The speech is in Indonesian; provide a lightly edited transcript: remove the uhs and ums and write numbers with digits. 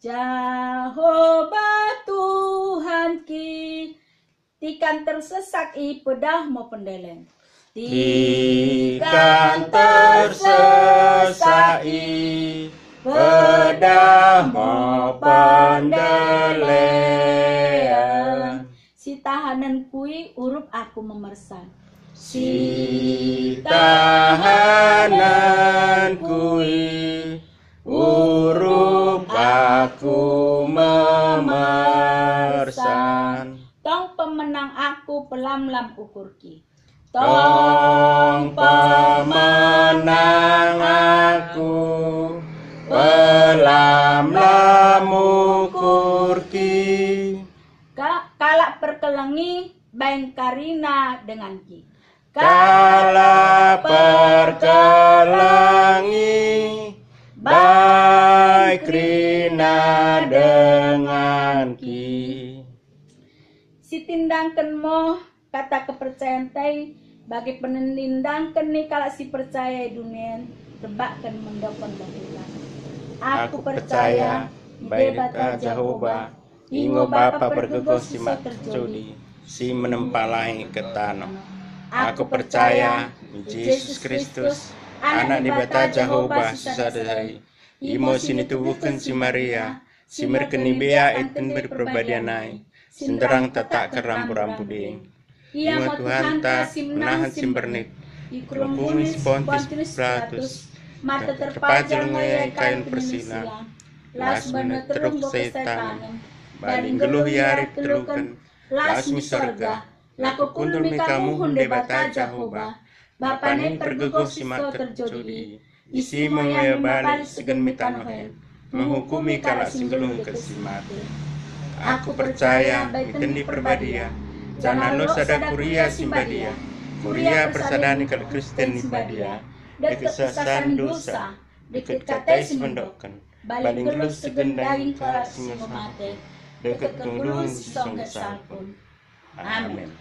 Jehovah Tuhan tikan tersesak i pedah mo pendelen. Tikan tersesak i pedah mo pendelen. Si tahanan kui urup aku memersan. Si tahanan kui urup aku memersan. Tong pemenang aku pelam-lam ukurki. Tong pemenang aku pelam-lam ukurki. Kalak perkelengi bain karina dengan ki. Kala perkelengi baik rina dengan ki. Si tindangken mo kata kepercayaan tai bagi penendangken ni kalau si percaya dunia tebakkan mendokon bagikan. Aku percaya baik Jehovah ingo Bapa bergegos si terjadi si menempalai ke tanah. Aku percaya Yesus Kristus anak di bata Jehovah susadai imo sini tubuhkan si Maria si merkeni bea iten berperbadianai senderang tatak kerampu-rampu ding. Imo Tuhan ta menahan si bernik kerumpungi si Pontius Pilatus mata terpajang ngayai kain persilang las meneterung setan baling geluh yarip telukan las mi sorga laku kundul mi kamu hunde bata Jehovah Bapa ni pergegos si mak terjodi isi mengaya balik segen mi tanohen menghukumi kala singgelung ke si mati. Aku percaya mitendi perbadia jana lo sada kuria simbadia kuria persadani kal Kristen nimbadia deket sasan dosa deket katai simendokkan baling geluh segen daging kala singemate deket tungdung si songga salpun. Amin.